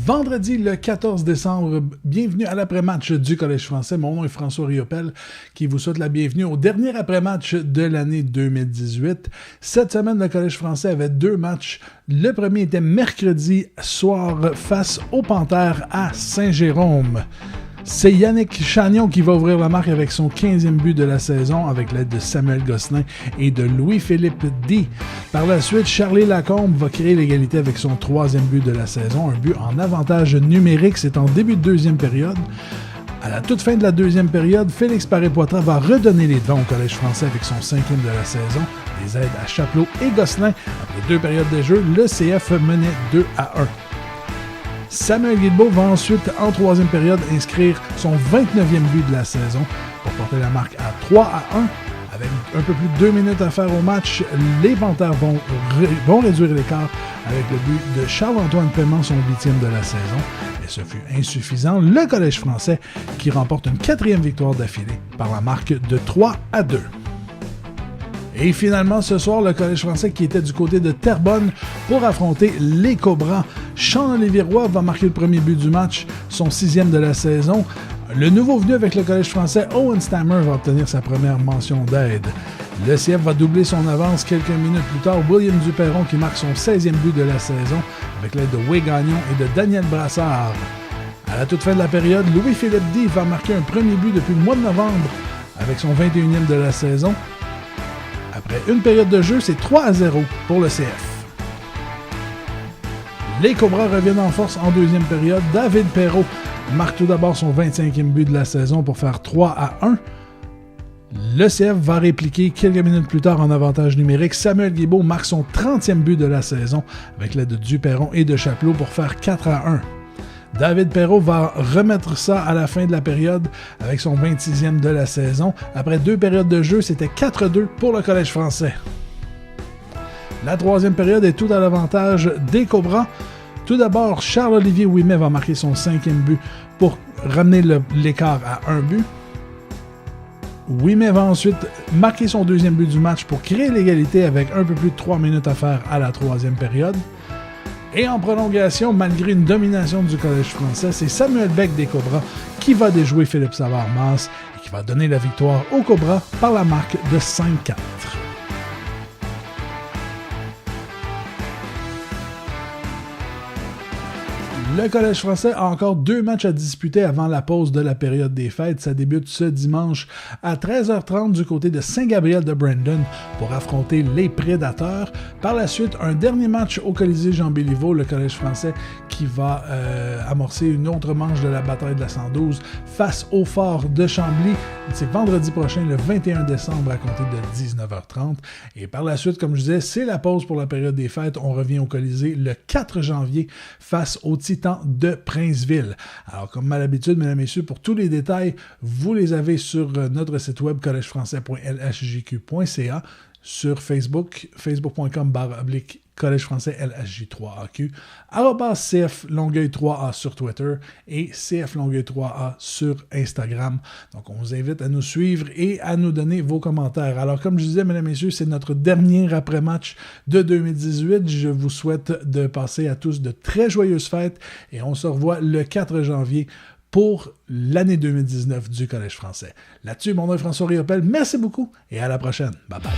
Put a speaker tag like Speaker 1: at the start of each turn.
Speaker 1: Vendredi le 14 décembre, bienvenue à l'après-match du Collège français. Mon nom est François Riopel qui vous souhaite la bienvenue au dernier après-match de l'année 2018. Cette semaine, le Collège français avait deux matchs. Le premier était mercredi soir face aux Panthères à Saint-Jérôme. C'est Yannick Chagnon qui va ouvrir la marque avec son 15e but de la saison avec l'aide de Samuel Gosselin et de Louis-Philippe D. Par la suite, Charlie Lacombe va créer l'égalité avec son 3e but de la saison, un but en avantage numérique, c'est en début de deuxième période. À la toute fin de la deuxième période, Félix Paré-Poitras va redonner les devants au Collège français avec son 5e de la saison. Des aides à Chapelot et Gosselin. Après deux périodes de jeu, le CF menait 2-1. Samuel Guilbeault va ensuite, en troisième période, inscrire son 29e but de la saison pour porter la marque à 3-1. Avec un peu plus de 2 minutes à faire au match, les Panthères vont réduire l'écart avec le but de Charles-Antoine Paiement, son 8e de la saison. Mais ce fut insuffisant. Le Collège français qui remporte une 4e victoire d'affilée par la marque de 3-2. Et finalement, ce soir, le Collège français qui était du côté de Terrebonne pour affronter les Cobras. Sean-Olivier Roy va marquer le premier but du match, son 6e de la saison. Le nouveau venu avec le Collège français, Owen Stammer, va obtenir sa première mention d'aide. Le CF va doubler son avance quelques minutes plus tard. William Duperron qui marque son 16e but de la saison avec l'aide de Wayne Gagnon et de Daniel Brassard. À la toute fin de la période, Louis-Philippe D va marquer un premier but depuis le mois de novembre avec son 21e de la saison. Après une période de jeu, c'est 3-0 pour le CF. Les Cobras reviennent en force en deuxième période. David Perrault marque tout d'abord son 25e but de la saison pour faire 3-1. Le CF va répliquer quelques minutes plus tard en avantage numérique. Samuel Guilbeault marque son 30e but de la saison avec l'aide de Duperron et de Chapelot pour faire 4-1. David Perrault va remettre ça à la fin de la période avec son 26e de la saison. Après deux périodes de jeu, c'était 4-2 pour le Collège français. La troisième période est tout à l'avantage des Cobras. Tout d'abord, Charles-Olivier Ouimet va marquer son 5e but pour ramener l'écart à un but. Ouimet va ensuite marquer son 2e but du match pour créer l'égalité avec un peu plus de 3 minutes à faire à la troisième période. Et en prolongation, malgré une domination du Collège français, c'est Samuel Beck des Cobras qui va déjouer Philippe Savard-Masse et qui va donner la victoire aux Cobras par la marque de 5-4. Le Collège français a encore deux matchs à disputer avant la pause de la période des fêtes. Ça débute ce dimanche à 13h30 du côté de Saint-Gabriel de Brandon pour affronter les Prédateurs. Par la suite, un dernier match au Colisée Jean-Béliveau, le Collège français qui va amorcer une autre manche de la bataille de la 112 face au Fort de Chambly. C'est vendredi prochain, le 21 décembre, à compter de 19h30. Et par la suite, comme je disais, c'est la pause pour la période des fêtes. On revient au Colisée le 4 janvier face aux Titans de Princeville. Alors, comme à l'habitude, mesdames et messieurs, pour tous les détails, vous les avez sur notre site web collegefrançais.lhjq.ca, sur Facebook, facebook.com/Collège français LHJ3AQ, @CF Longueuil 3A sur Twitter et CF Longueuil 3A sur Instagram. Donc, on vous invite à nous suivre et à nous donner vos commentaires. Alors, comme je disais, mesdames et messieurs, c'est notre dernier après-match de 2018. Je vous souhaite de passer à tous de très joyeuses fêtes et on se revoit le 4 janvier pour l'année 2019 du Collège français. Là-dessus, mon nom est François Riopel. Merci beaucoup et à la prochaine. Bye bye.